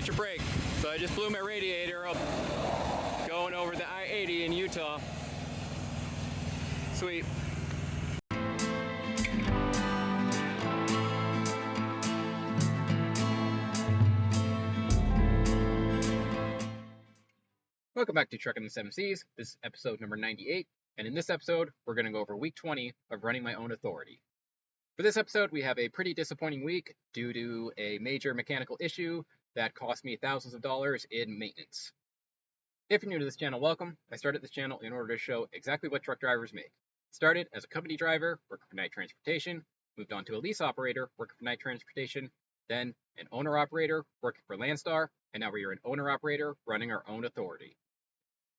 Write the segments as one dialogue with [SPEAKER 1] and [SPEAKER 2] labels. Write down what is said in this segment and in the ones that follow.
[SPEAKER 1] extra brake. So I just blew my radiator up going over the I-80 in Utah. Sweet. Welcome back to Trucking the 7 Seas. This is episode number 98, and in this episode, we're going to go over week 20 of running my own authority. For this episode, we have a pretty disappointing week due to a major mechanical issue that cost me thousands of dollars in maintenance. If you're new to this channel, welcome. I started this channel in order to show exactly what truck drivers make. Started as a company driver, working for night transportation, moved on to a lease operator, working for night transportation, then an owner-operator, working for Landstar, and now we are an owner-operator running our own authority.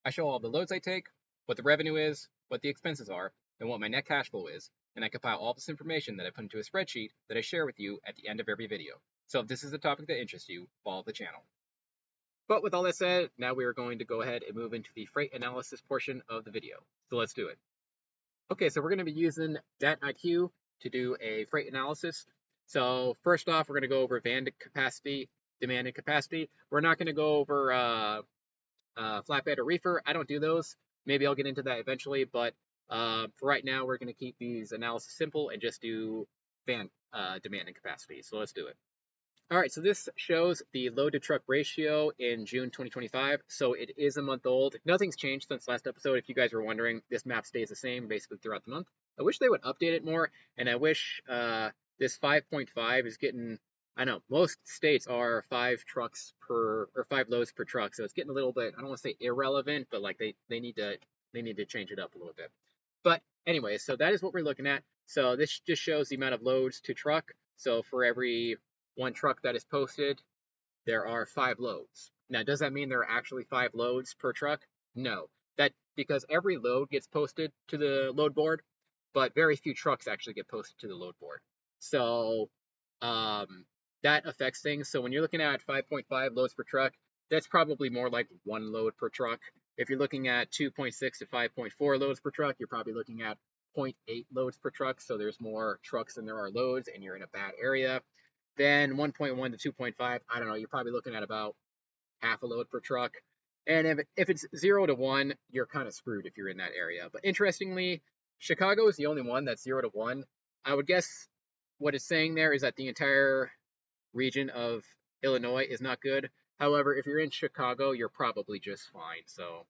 [SPEAKER 1] I show all the loads I take, what the revenue is, what the expenses are, and what my net cash flow is, and I compile all this information that I put into a spreadsheet that I share with you at the end of every video. So if this is a topic that interests you, follow the channel. But with all that said, now we are going to go ahead and move into the freight analysis portion of the video. So let's do it. Okay, so we're going to be using DAT-IQ to do a freight analysis. So first off, we're going to go over van capacity, demand and capacity. We're not going to go over flatbed or reefer. I don't do those. Maybe I'll get into that eventually, but for right now, we're going to keep these analysis simple and just do van demand and capacity. So let's do it. All right, so this shows the load to truck ratio in June 2025. So it is a month old. Nothing's changed since last episode. If you guys were wondering, this map stays the same basically throughout the month. I wish they would update it more, and I wish this 5.5 is getting, I know most states are 5 loads per truck, so it's getting a little bit, I don't want to say irrelevant, but like they need to change it up a little bit. But anyway, so that is what we're looking at. So this just shows the amount of loads to truck. So for every one truck that is posted, there are 5 loads. Now, does that mean there are actually 5 loads per truck? No, that because every load gets posted to the load board, but very few trucks actually get posted to the load board. So that affects things. So when you're looking at 5.5 loads per truck, that's probably more like 1 load per truck. If you're looking at 2.6 to 5.4 loads per truck, you're probably looking at 0.8 loads per truck. So there's more trucks than there are loads, and you're in a bad area. Then 1.1 to 2.5, I don't know, you're probably looking at about half a load per truck. And if it's 0 to 1, you're kind of screwed if you're in that area. But interestingly, Chicago is the only one that's 0 to 1. I would guess what it's saying there is that the entire region of Illinois is not good. However, if you're in Chicago, you're probably just fine. So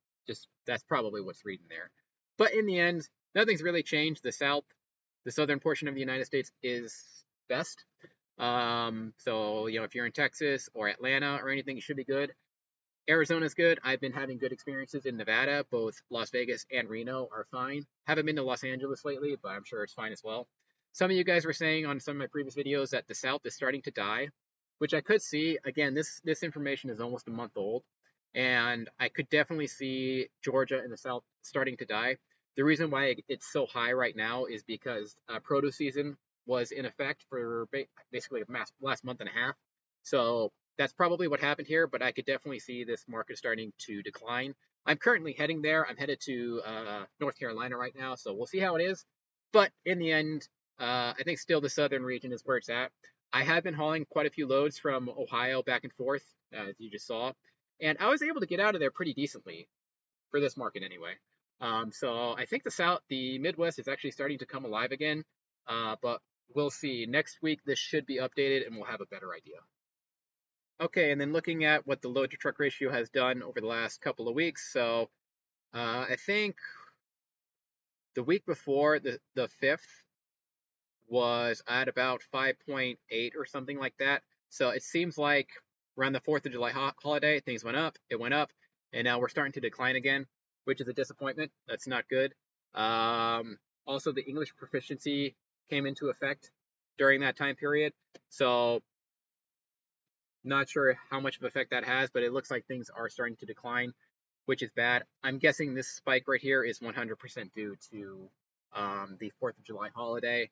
[SPEAKER 1] that's probably what's reading there. But in the end, nothing's really changed. The southern portion of the United States is best. So if you're in Texas or Atlanta or anything, you should be good. Arizona's good. I've been having good experiences in Nevada. Both Las Vegas and Reno are fine. Haven't been to Los Angeles lately, but I'm sure it's fine as well. Some of you guys were saying on some of my previous videos that the South is starting to die, which I could see. Again, this information is almost a month old, and I could definitely see Georgia and the South starting to die. The reason why it's so high right now is because produce season was in effect for basically the last month and a half. So that's probably what happened here, but I could definitely see this market starting to decline. I'm currently heading there. I'm headed to North Carolina right now, so we'll see how it is. But in the end, I think still the southern region is where it's at. I have been hauling quite a few loads from Ohio back and forth, as you just saw, and I was able to get out of there pretty decently for this market anyway. So I think the Midwest is actually starting to come alive again, but we'll see. Next week, this should be updated, and we'll have a better idea. Okay, and then looking at what the load to truck ratio has done over the last couple of weeks. So I think the week before, the 5th, was at about 5.8 or something like that. So it seems like around the 4th of July holiday, things went up, it went up, and now we're starting to decline again, which is a disappointment. That's not good. Also, the English proficiency came into effect during that time period. So not sure how much of an effect that has, but it looks like things are starting to decline, which is bad. I'm guessing this spike right here is 100% due to the 4th of July holiday,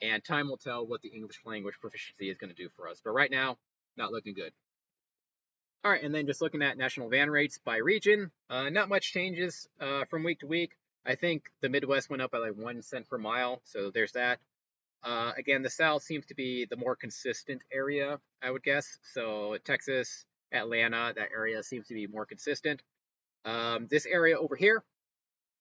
[SPEAKER 1] and time will tell what the English language proficiency is going to do for us. But right now, not looking good. All right, and then just looking at national van rates by region, not much changes from week to week. I think the Midwest went up by like 1 cent per mile, so there's that. Again, the South seems to be the more consistent area, I would guess. So Texas, Atlanta, that area seems to be more consistent. This area over here,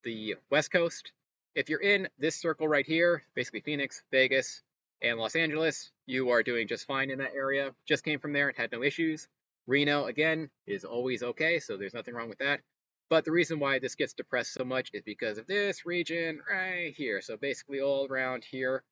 [SPEAKER 1] the West Coast, if you're in this circle right here, basically Phoenix, Vegas, and Los Angeles, you are doing just fine in that area. Just came from there and had no issues. Reno, again, is always okay, so there's nothing wrong with that. But the reason why this gets depressed so much is because of this region right here. So basically all around here,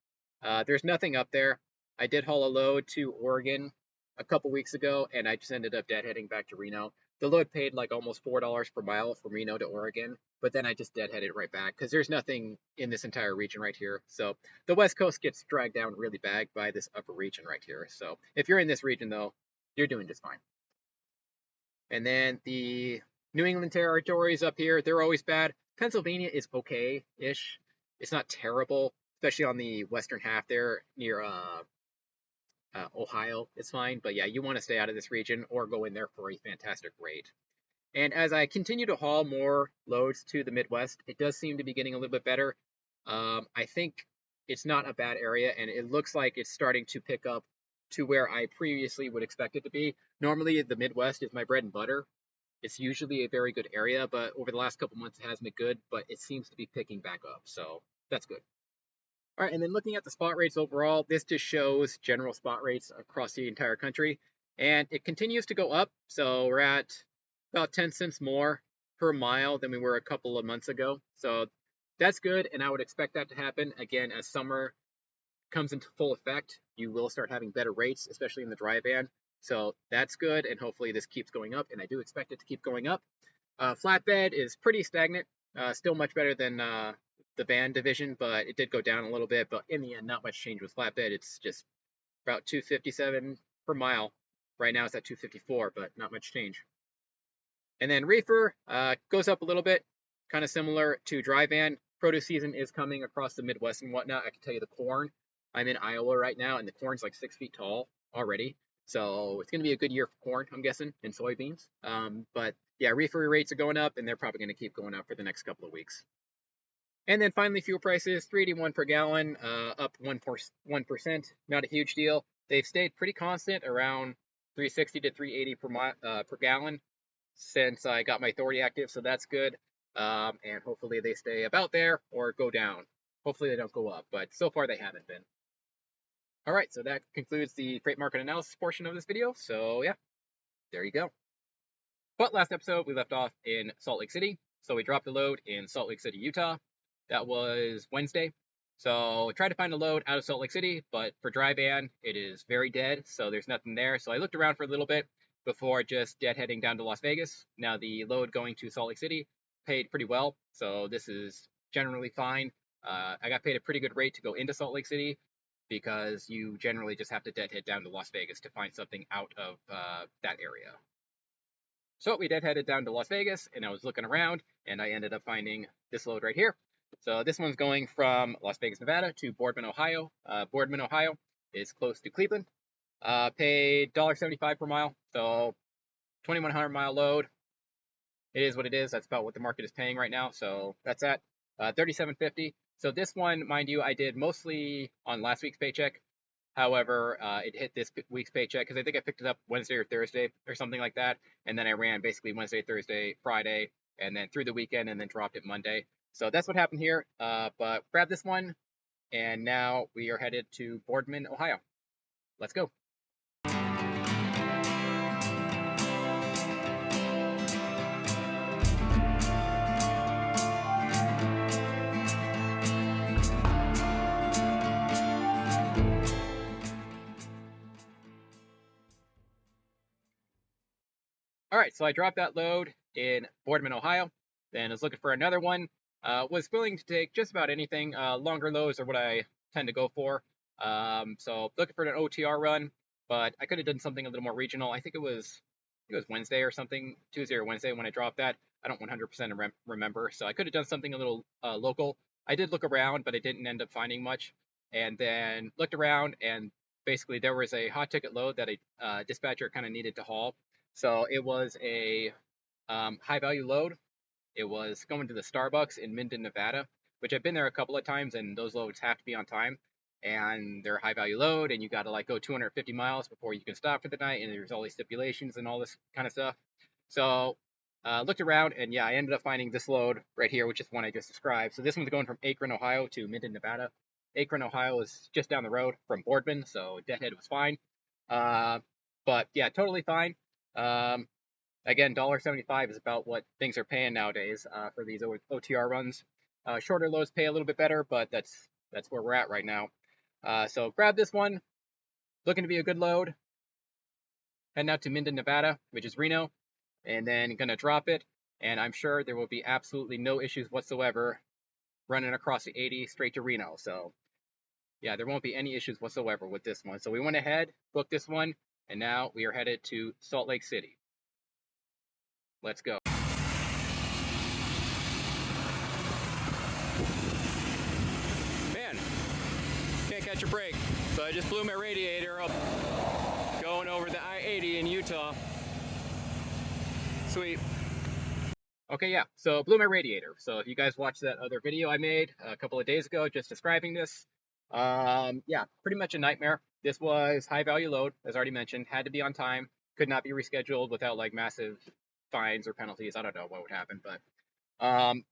[SPEAKER 1] there's nothing up there. I did haul a load to Oregon a couple weeks ago, and I just ended up deadheading back to Reno. The load paid like almost $4 per mile from Reno to Oregon, but then I just deadheaded right back because there's nothing in this entire region right here. So the West Coast gets dragged down really bad by this upper region right here. So if you're in this region though, you're doing just fine. And then the New England territories up here, they're always bad. Pennsylvania is okay-ish. It's not terrible, especially on the western half there near Ohio. It's fine, but yeah, you want to stay out of this region or go in there for a fantastic rate. And as I continue to haul more loads to the Midwest, it does seem to be getting a little bit better. I think it's not a bad area, and it looks like it's starting to pick up to where I previously would expect it to be. Normally, the Midwest is my bread and butter. It's usually a very good area, but over the last couple months, it hasn't been good, but it seems to be picking back up, so that's good. All right, and then looking at the spot rates overall, this just shows general spot rates across the entire country, and it continues to go up. So we're at about 10 cents more per mile than we were a couple of months ago. So that's good, and I would expect that to happen again as summer comes into full effect. You will start having better rates, especially in the dry van. So that's good, and hopefully this keeps going up, and I do expect it to keep going up. Flatbed is pretty stagnant, still much better than the van division, but it did go down a little bit. But in the end, not much change with flatbed. It's just about 257 per mile. Right now it's at 254, but not much change. And then reefer goes up a little bit, kind of similar to dry van. Produce season is coming across the Midwest and whatnot. I can tell you the corn. I'm in Iowa right now, and the corn's like 6 feet tall already. So it's going to be a good year for corn, I'm guessing, and soybeans. But yeah, reefer rates are going up, and they're probably going to keep going up for the next couple of weeks. And then finally, fuel prices, $3.81 per gallon, up 1%. Not a huge deal. They've stayed pretty constant around 360 to 380 per gallon since I got my authority active, so that's good. And hopefully they stay about there or go down. Hopefully they don't go up, but so far they haven't been. All right, so that concludes the freight market analysis portion of this video. So yeah, there you go. But last episode, we left off in Salt Lake City. So we dropped a load in Salt Lake City, Utah. That was Wednesday. So I tried to find a load out of Salt Lake City, but for dry van, it is very dead. So there's nothing there. So I looked around for a little bit before just deadheading down to Las Vegas. Now the load going to Salt Lake City paid pretty well. So this is generally fine. I got paid a pretty good rate to go into Salt Lake City because you generally just have to deadhead down to Las Vegas to find something out of that area. So we deadheaded down to Las Vegas, and I was looking around, and I ended up finding this load right here. So this one's going from Las Vegas, Nevada to Boardman, Ohio. Boardman, Ohio is close to Cleveland. Paid $1.75 per mile, so 2,100 mile load. It is what it is. That's about what the market is paying right now. So that's at $37.50. So this one, mind you, I did mostly on last week's paycheck. However, it hit this week's paycheck because I think I picked it up Wednesday or Thursday or something like that. And then I ran basically Wednesday, Thursday, Friday, and then through the weekend and then dropped it Monday. So that's what happened here. But grab this one. And now we are headed to Boardman, Ohio. Let's go. All right, so I dropped that load in Boardman, Ohio. Then I was looking for another one. Was willing to take just about anything. Longer loads are what I tend to go for. So looking for an OTR run, but I could have done something a little more regional. I think it was Wednesday or something, Tuesday or Wednesday when I dropped that. I don't 100% remember. So I could have done something a little local. I did look around, but I didn't end up finding much. And then looked around, and basically there was a hot ticket load that a dispatcher kind of needed to haul. So it was a high value load. It was going to the Starbucks in Minden, Nevada, which I've been there a couple of times, and those loads have to be on time. and they're a high value load, and you got to like go 250 miles before you can stop for the night, and there's all these stipulations and all this kind of stuff. So looked around, and yeah, I ended up finding this load right here, which is one I just described. So this one's going from Akron, Ohio to Minden, Nevada. Akron, Ohio is just down the road from Boardman, so deadhead was fine. But yeah, totally fine. Again, $1.75 is about what things are paying nowadays for these OTR runs. Shorter loads pay a little bit better, but that's where we're at right now. So grab this one, looking to be a good load. Heading out to Minden, Nevada, which is Reno, and then gonna drop it. And I'm sure there will be absolutely no issues whatsoever running across the 80 straight to Reno. So yeah, there won't be any issues whatsoever with this one. So we went ahead, booked this one, and now we are headed to Salt Lake City. Let's go. Man, can't catch a break. So I just blew my radiator up going over the I-80 in Utah. Sweet. Okay, yeah, so blew my radiator. So if you guys watched that other video I made a couple of days ago just describing this, yeah, pretty much a nightmare. This was high value load, as already mentioned, had to be on time, could not be rescheduled without like massive fines or penalties. I don't know what would happen, but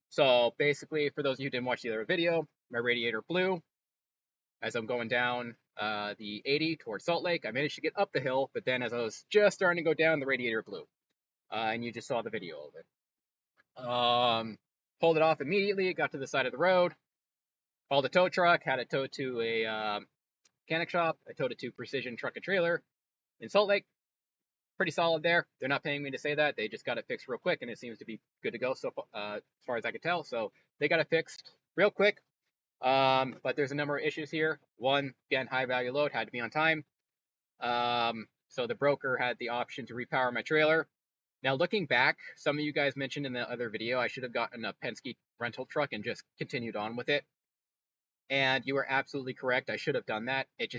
[SPEAKER 1] so basically, for those of you who didn't watch the other video, my radiator blew as I'm going down the 80 towards Salt Lake. I managed to get up the hill, but then as I was just starting to go down, the radiator blew, and you just saw the video of it. Pulled it off immediately, got to the side of the road, called a tow truck, had it towed to a mechanic shop. I towed it to Precision Truck and Trailer in Salt Lake. Pretty solid there. They're not paying me to say that. They just got it fixed real quick, and it seems to be good to go so as far as I can tell. So they got it fixed real quick. But there's a number of issues here. One, again, high value load, had to be on time. So the broker had the option to repower my trailer. Now, looking back, some of you guys mentioned in the other video, I should have gotten a Penske rental truck and just continued on with it. And you were absolutely correct. I should have done that. It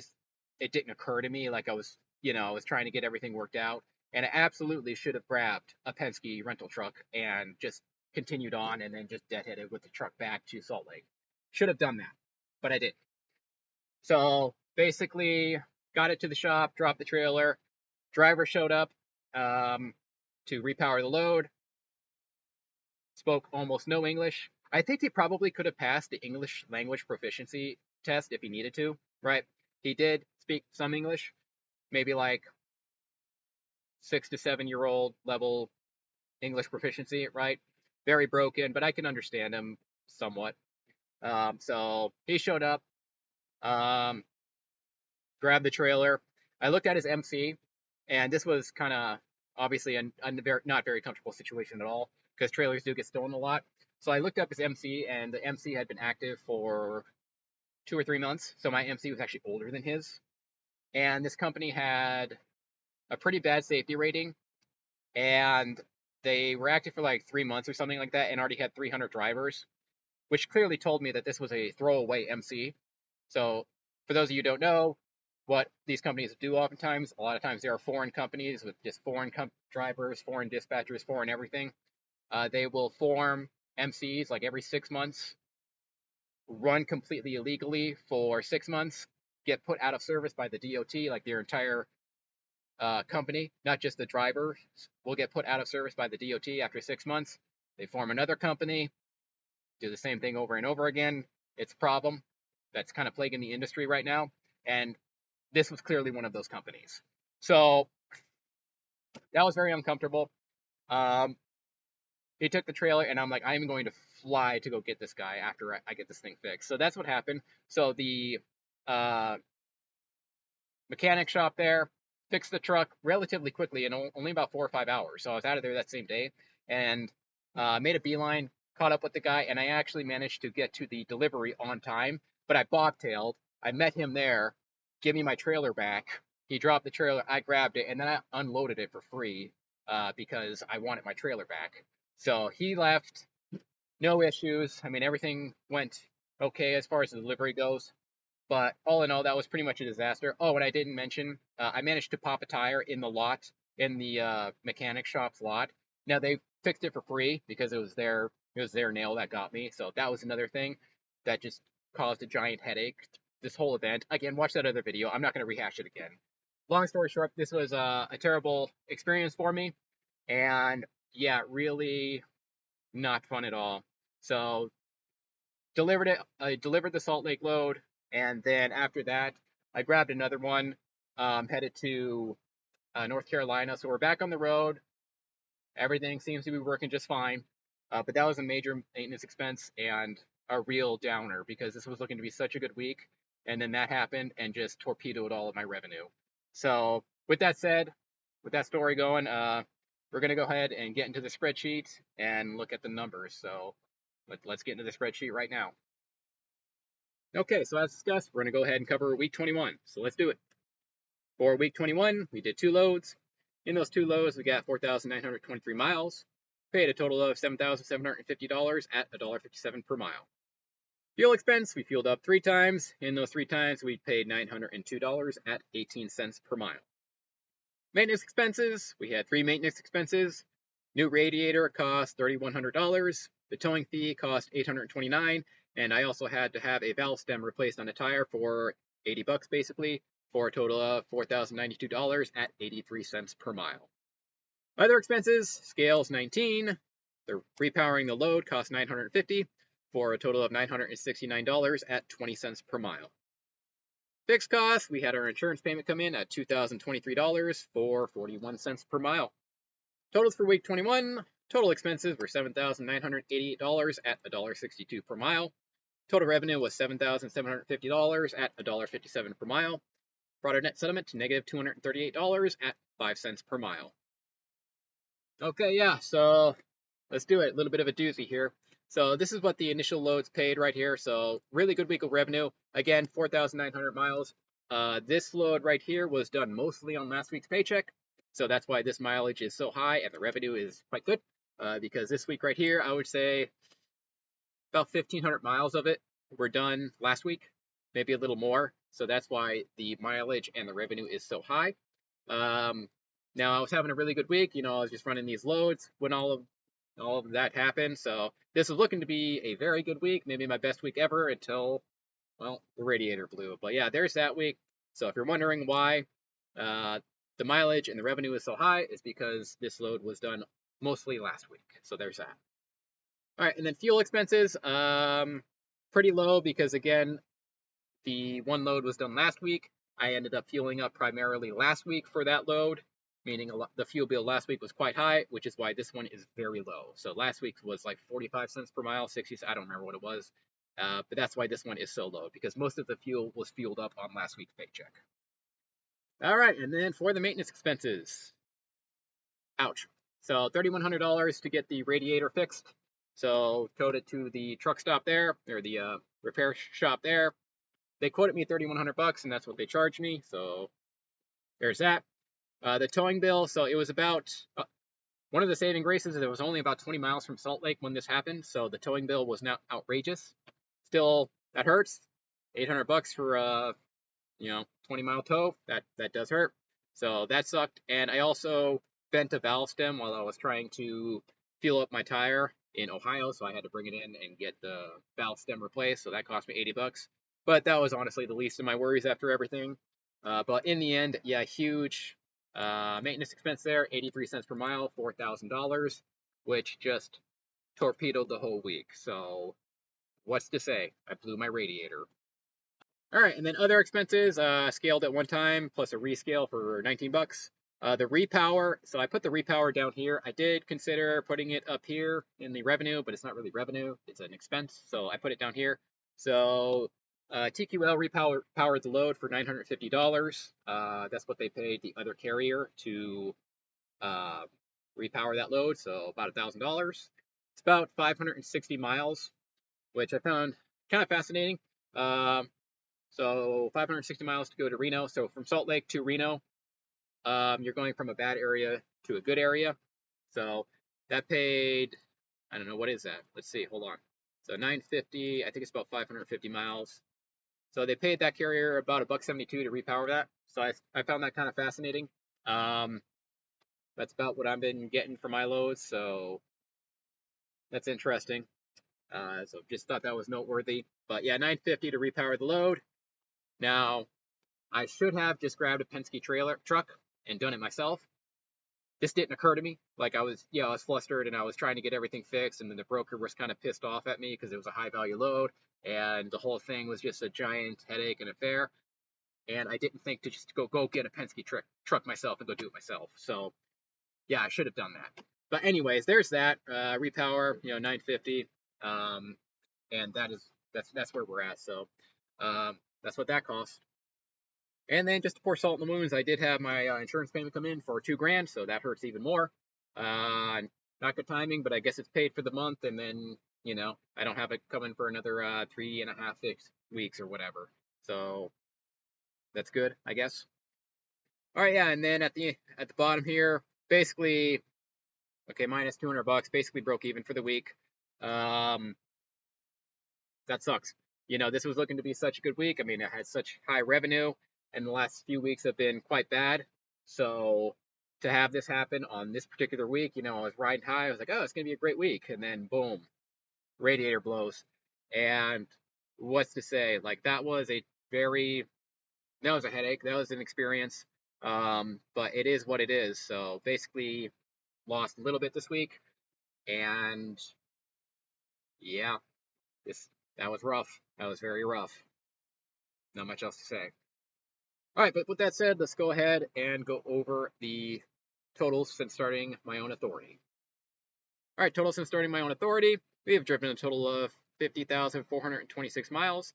[SPEAKER 1] didn't occur to me. Like I was trying to get everything worked out. And I absolutely should have grabbed a Penske rental truck and just continued on and then just deadheaded with the truck back to Salt Lake. Should have done that, but I didn't. So basically, got it to the shop, dropped the trailer. Driver showed up to repower the load. Spoke almost no English. I think he probably could have passed the English language proficiency test if he needed to, right? He did speak some English, maybe like 6 to 7 year old level English proficiency, right? Very broken, but I can understand him somewhat. So he showed up, grabbed the trailer. I looked at his MC, and this was kind of obviously a not very comfortable situation at all because trailers do get stolen a lot. So I looked up his MC, and the MC had been active for 2 or 3 months. So my MC was actually older than his. And this company had a pretty bad safety rating, and they were active for like 3 months or something like that and already had 300 drivers, which clearly told me that this was a throwaway MC. So for those of you who don't know what these companies do oftentimes, a lot of times they are foreign companies with just foreign drivers, foreign dispatchers, foreign everything. They will form MCs like every 6 months, run completely illegally for 6 months, get put out of service by the DOT, like their entire company, not just the drivers, will get put out of service by the DOT after 6 months. They form another company, do the same thing over and over again. It's a problem that's kind of plaguing the industry right now, and this was clearly one of those companies. So that was very uncomfortable. He took the trailer, and I'm like, I'm going to fly to go get this guy after I get this thing fixed. So that's what happened. So the mechanic shop there fixed the truck relatively quickly in only about 4 or 5 hours. So I was out of there that same day and made a beeline, caught up with the guy, and I actually managed to get to the delivery on time. But I bobtailed. I met him there, give me my trailer back. He dropped the trailer, I grabbed it, and then I unloaded it for free because I wanted my trailer back. So he left, no issues. I mean, everything went okay as far as the delivery goes. But all in all, that was pretty much a disaster. Oh, and I didn't mention, I managed to pop a tire in the lot, in the mechanic shop's lot. Now, they fixed it for free because it was their nail that got me. So that was another thing that just caused a giant headache this whole event. Again, watch that other video. I'm not going to rehash it again. Long story short, this was a terrible experience for me, and yeah, really not fun at all. So delivered it. I delivered the Salt Lake load, and then after that, I grabbed another one, headed to North Carolina. So we're back on the road. Everything seems to be working just fine. But that was a major maintenance expense and a real downer because this was looking to be such a good week. And then that happened and just torpedoed all of my revenue. So, with that said, with that story going, we're going to go ahead and get into the spreadsheet and look at the numbers. So, let's get into the spreadsheet right now. Okay, so as discussed, we're going to go ahead and cover week 21. So, let's do it. For week 21, we did 2 loads. In those 2 loads, we got 4,923 miles, paid a total of $7,750 at $1.57 per mile. Fuel expense, we fueled up 3 times. In those 3 times, we paid $902 at 18 cents per mile. Maintenance expenses, we had 3 maintenance expenses. New radiator cost $3,100. The towing fee cost $829, and I also had to have a valve stem replaced on the tire for $80 basically, for a total of $4,092 at 83 cents per mile. Other expenses, scales 19. The repowering the load cost $950 for a total of $969 at 20 cents per mile. Fixed costs, we had our insurance payment come in at $2,023 for 41 cents per mile. Totals for week 21, total expenses were $7,988 at $1.62 per mile. Total revenue was $7,750 at $1.57 per mile. Brought our net settlement to negative $238 at 5 cents per mile. Okay, yeah, so let's do it. A little bit of a doozy here. So this is what the initial loads paid right here. So really good week of revenue. Again, 4,900 miles. This load right here was done mostly on last week's paycheck. So that's why this mileage is so high and the revenue is quite good. Because this week right here, I would say about 1,500 miles of it were done last week, maybe a little more. So that's why the mileage and the revenue is so high. Now I was having a really good week. I was just running these loads when all of that happened. So this was looking to be a very good week, maybe my best week ever until, well, the radiator blew. But yeah, there's that week. So if you're wondering why the mileage and the revenue is so high, it's because this load was done mostly last week. So there's that. All right, and then fuel expenses, pretty low because again, the one load was done last week. I ended up fueling up primarily last week for that load, meaning the fuel bill last week was quite high, which is why this one is very low. So last week was like 45 cents per mile, 60, I don't remember what it was. But that's why this one is so low, because most of the fuel was fueled up on last week's paycheck. All right, and then for the maintenance expenses. Ouch. So $3,100 to get the radiator fixed. So towed it to the truck stop there, or the repair shop there. They quoted me $3,100, and that's what they charged me. So there's that. The towing bill. So it was about one of the saving graces is it was only about 20 miles from Salt Lake when this happened. So the towing bill was not outrageous. Still, that hurts. $800 for a 20-mile tow. That does hurt. So that sucked. And I also bent a valve stem while I was trying to fuel up my tire in Ohio, so I had to bring it in and get the valve stem replaced, so that cost me $80. But that was honestly the least of my worries after everything. But in the end, yeah, huge maintenance expense there, 83 cents per mile, $4,000, which just torpedoed the whole week. So what's to say? I blew my radiator. All right, and then other expenses, scaled at one time, plus a rescale for $19. The repower, so I put the repower down here. I did consider putting it up here in the revenue, but it's not really revenue, it's an expense, so I put it down here. So TQL repowered the load for $950. That's what they paid the other carrier to repower that load, so about $1,000. It's about 560 miles, which I found kind of fascinating. So 560 miles to go to Reno. So from Salt Lake to Reno, you're going from a bad area to a good area. So that paid, I don't know, what is that? Let's see, hold on. So 950, I think it's about 550 miles. So they paid that carrier about $1.72 to repower that. So I found that kind of fascinating. That's about what I've been getting for my loads. So that's interesting. So just thought that was noteworthy. But yeah, $950 to repower the load. Now, I should have just grabbed a Penske trailer truck and done it myself. This didn't occur to me. Like I was flustered and I was trying to get everything fixed, and then the broker was kind of pissed off at me because it was a high value load, and the whole thing was just a giant headache and affair. And I didn't think to just go get a Penske truck myself and go do it myself. So yeah, I should have done that. But anyways, there's that repower, 950, and that's where we're at. So that's what that costs. And then just to pour salt in the wounds, I did have my insurance payment come in for $2,000, so that hurts even more. Not good timing, but I guess it's paid for the month, and then I don't have it coming for another 3.5 weeks or whatever. So that's good, I guess. All right, yeah, and then at the bottom here, basically, okay, minus $200, basically broke even for the week. That sucks. This was looking to be such a good week. I mean, it had such high revenue, and the last few weeks have been quite bad. So to have this happen on this particular week, I was riding high. I was like, oh, it's gonna be a great week, and then boom, radiator blows. And what's to say? Like that was a headache. That was an experience. But it is what it is. So basically, lost a little bit this week, and yeah, that was rough. That was very rough. Not much else to say. All right, but with that said, let's go ahead and go over the totals since starting my own authority. All right, total since starting my own authority, we have driven a total of 50,426 miles.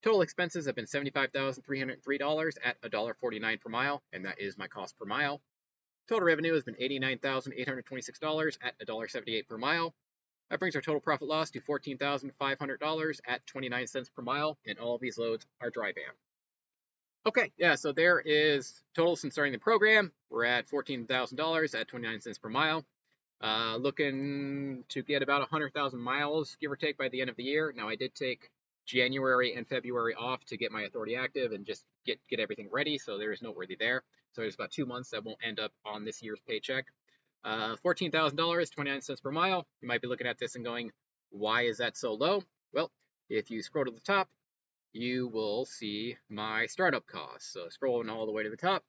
[SPEAKER 1] Total expenses have been $75,303 at $1.49 per mile, and that is my cost per mile. Total revenue has been $89,826 at $1.78 per mile. That brings our total profit loss to $14,500 at 29 cents per mile, and all of these loads are dry van. Okay, yeah, so there is total since starting the program. We're at $14,000 at 29 cents per mile. Looking to get about 100,000 miles, give or take, by the end of the year. Now, I did take January and February off to get my authority active and just get everything ready, so there is noteworthy there. So there's about 2 months that won't end up on this year's paycheck. $14,000, 29 cents per mile. You might be looking at this and going, why is that so low? Well, if you scroll to the top, you will see my startup costs. So scrolling all the way to the top,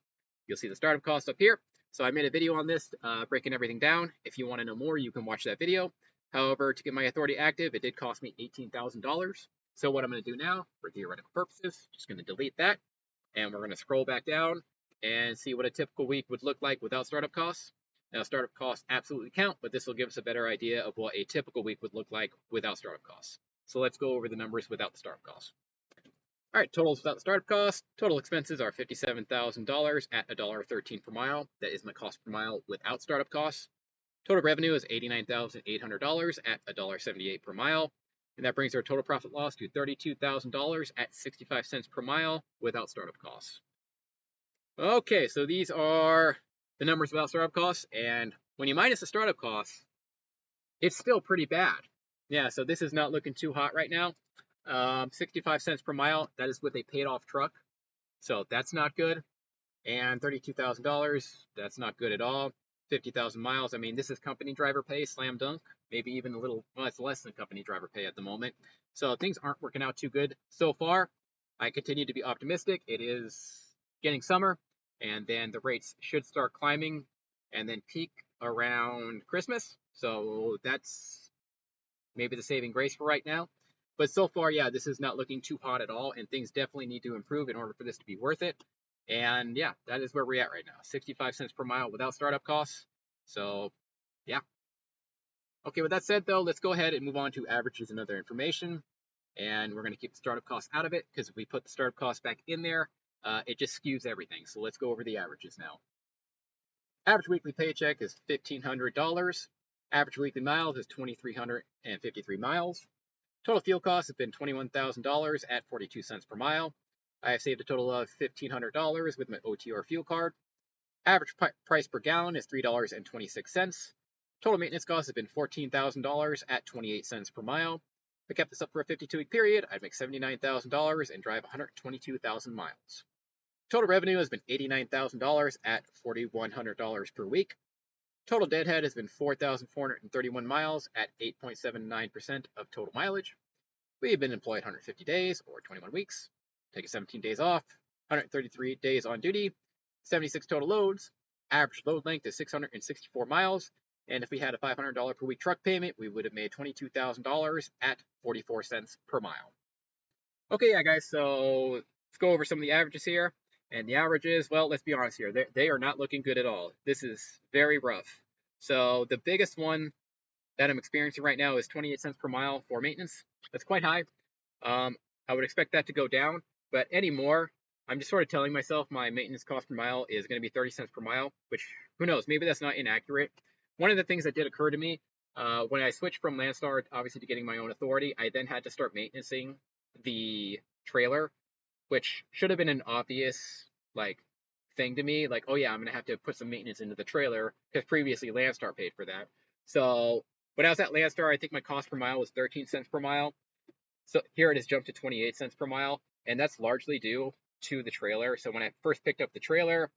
[SPEAKER 1] you'll see the startup cost up here. So I made a video on this, breaking everything down. If you want to know more, you can watch that video. However, to get my authority active, it did cost me $18,000. So what I'm going to do now, for theoretical purposes, just going to delete that, and we're going to scroll back down and see what a typical week would look like without startup costs. Now, startup costs absolutely count, but this will give us a better idea of what a typical week would look like without startup costs. So let's go over the numbers without the startup costs. All right, totals without the startup cost. Total expenses are $57,000 at $1.13 per mile. That is my cost per mile without startup costs. Total revenue is $89,800 at $1.78 per mile. And that brings our total profit loss to $32,000 at 65 cents per mile without startup costs. Okay, so these are the numbers without startup costs. And when you minus the startup costs, it's still pretty bad. Yeah, so this is not looking too hot right now. 65 cents per mile, that is with a paid off truck. So that's not good. And $32,000, that's not good at all. 50,000 miles, I mean, this is company driver pay, slam dunk. Maybe even a little, well, it's less than company driver pay at the moment. So things aren't working out too good so far. I continue to be optimistic. It is getting summer, and then the rates should start climbing and then peak around Christmas. So that's maybe the saving grace for right now. But so far, yeah, this is not looking too hot at all, and things definitely need to improve in order for this to be worth it. And yeah, that is where we're at right now. 65 cents per mile without startup costs. So yeah. Okay, with that said though, let's go ahead and move on to averages and other information. And we're going to keep the startup costs out of it, because if we put the startup costs back in there, it just skews everything. So let's go over the averages now. Average weekly paycheck is $1,500. Average weekly miles is 2,353 miles. Total fuel costs have been $21,000 at 42 cents per mile. I have saved a total of $1,500 with my OTR fuel card. Average price per gallon is $3.26. Total maintenance costs have been $14,000 at 28 cents per mile. If I kept this up for a 52-week period, I'd make $79,000 and drive 122,000 miles. Total revenue has been $89,000 at $4,100 per week. Total deadhead has been 4,431 miles at 8.79% of total mileage. We have been employed 150 days, or 21 weeks. taking 17 days off, 133 days on duty, 76 total loads, average load length is 664 miles, and if we had a $500 per week truck payment, we would have made $22,000 at 44 cents per mile. Okay, yeah, guys, so let's go over some of the averages here. And the averages, well, let's be honest here, they are not looking good at all. This is very rough. So the biggest one that I'm experiencing right now is 28 cents per mile for maintenance. That's quite high. I would expect that to go down, but anymore, I'm just sort of telling myself my maintenance cost per mile is going to be 30 cents per mile, which who knows, maybe that's not inaccurate. One of the things that did occur to me when I switched from Landstar, obviously, to getting my own authority, I then had to start maintaining the trailer, which should have been an obvious like thing to me. Like, oh yeah, I'm gonna have to put some maintenance into the trailer because previously Landstar paid for that. So when I was at Landstar, I think my cost per mile was 13 cents per mile. So here it has jumped to 28 cents per mile, and that's largely due to the trailer. So when I first picked up the trailer,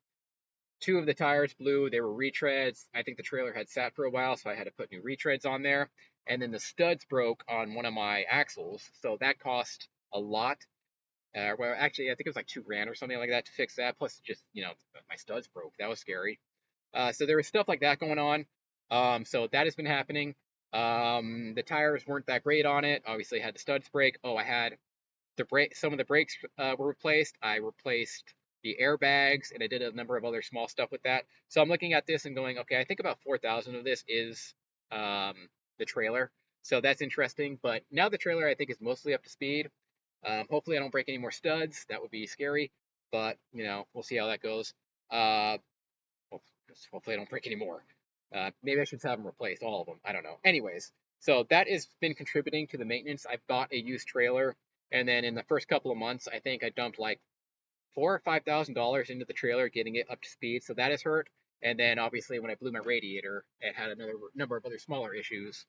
[SPEAKER 1] two of the tires blew. They were retreads. I think the trailer had sat for a while, so I had to put new retreads on there. And then the studs broke on one of my axles, so that cost a lot. Well, actually, I think it was like $2,000 or something like that to fix that. Plus, just my studs broke. That was scary. So there was stuff like that going on. So that has been happening. The tires weren't that great on it. Obviously, I had the studs break. Oh, I had the brake. Some of the brakes were replaced. I replaced the airbags, and I did a number of other small stuff with that. So I'm looking at this and going, okay, I think about 4,000 of this is the trailer. So that's interesting. But now the trailer, I think, is mostly up to speed. Hopefully I don't break any more studs. That would be scary, but we'll see how that goes. Hopefully I don't break any more. Maybe I should have them replaced, all of them. I don't know. Anyways, so that has been contributing to the maintenance. I've bought a used trailer, and then in the first couple of months, I think I dumped like $4,000 or $5,000 into the trailer, getting it up to speed. So that has hurt. And then obviously when I blew my radiator, it had another number of other smaller issues.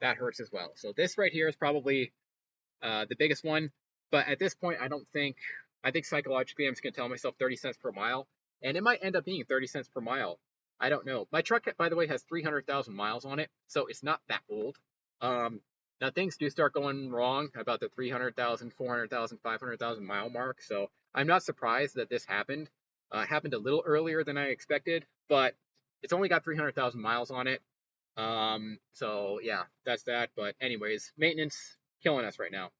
[SPEAKER 1] That hurts as well. So this right here is probably the biggest one. But at this point, I think psychologically I'm just going to tell myself 30 cents per mile. And it might end up being 30 cents per mile. I don't know. My truck, by the way, has 300,000 miles on it, so it's not that old. Now, things do start going wrong about the 300,000, 400,000, 500,000 mile mark, so I'm not surprised that this happened. It happened a little earlier than I expected, but it's only got 300,000 miles on it. So, yeah, that's that. But anyways, maintenance, killing us right now.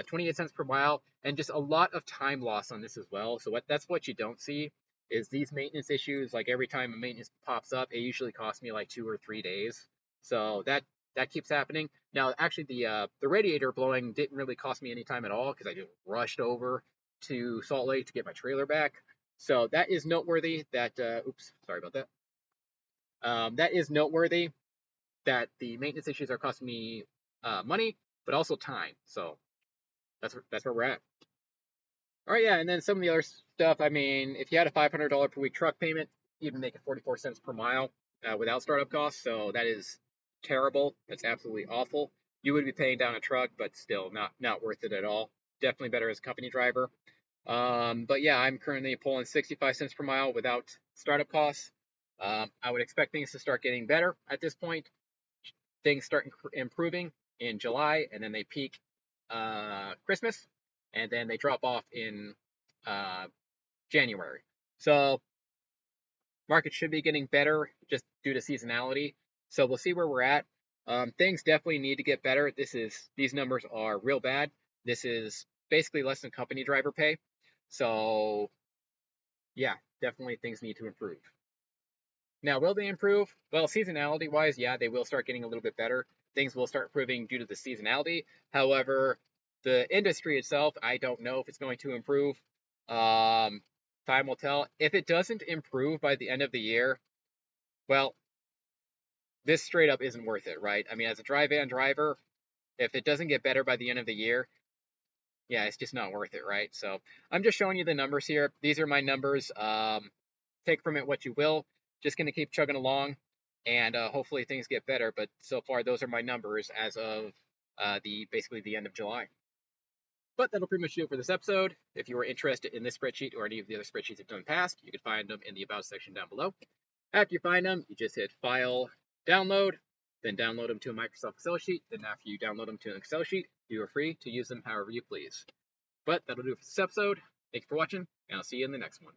[SPEAKER 1] 28 cents per mile, and just a lot of time loss on this as well. So that's what you don't see is these maintenance issues. Like every time a maintenance pops up, it usually costs me like 2 or 3 days. So that keeps happening. Now, actually, the radiator blowing didn't really cost me any time at all because I just rushed over to Salt Lake to get my trailer back. So that is noteworthy. That oops, sorry about that. That is noteworthy that the maintenance issues are costing me money, but also time. So that's where we're at. All right, yeah, and then some of the other stuff. I mean, if you had a $500 per week truck payment, you'd be making 44 cents per mile without startup costs. So that is terrible. That's absolutely awful. You would be paying down a truck, but still not worth it at all. Definitely better as a company driver. But yeah, I'm currently pulling 65 cents per mile without startup costs. I would expect things to start getting better at this point. Things start improving in July, and then they peak Christmas, and then they drop off in January. So market should be getting better just due to seasonality. So we'll see where we're at. Things definitely need to get better. These numbers are real bad. This is basically less than company driver pay. So yeah, definitely things need to improve. Now, will they improve? Well, seasonality wise, yeah, they will start getting a little bit better. Things will start improving due to the seasonality. However, the industry itself, I don't know if it's going to improve. Time will tell. If it doesn't improve by the end of the year, well, this straight up isn't worth it, right? I mean, as a dry van driver, if it doesn't get better by the end of the year, yeah, it's just not worth it, right? So I'm just showing you the numbers here. These are my numbers. Take from it what you will. Just going to keep chugging along, and hopefully things get better. But so far, those are my numbers as of basically the end of July. But that'll pretty much do it for this episode. If you are interested in this spreadsheet or any of the other spreadsheets I've done past, you can find them in the About section down below. After you find them, you just hit File, Download, then download them to a Microsoft Excel sheet. Then after you download them to an Excel sheet, you are free to use them however you please. But that'll do it for this episode. Thank you for watching, and I'll see you in the next one.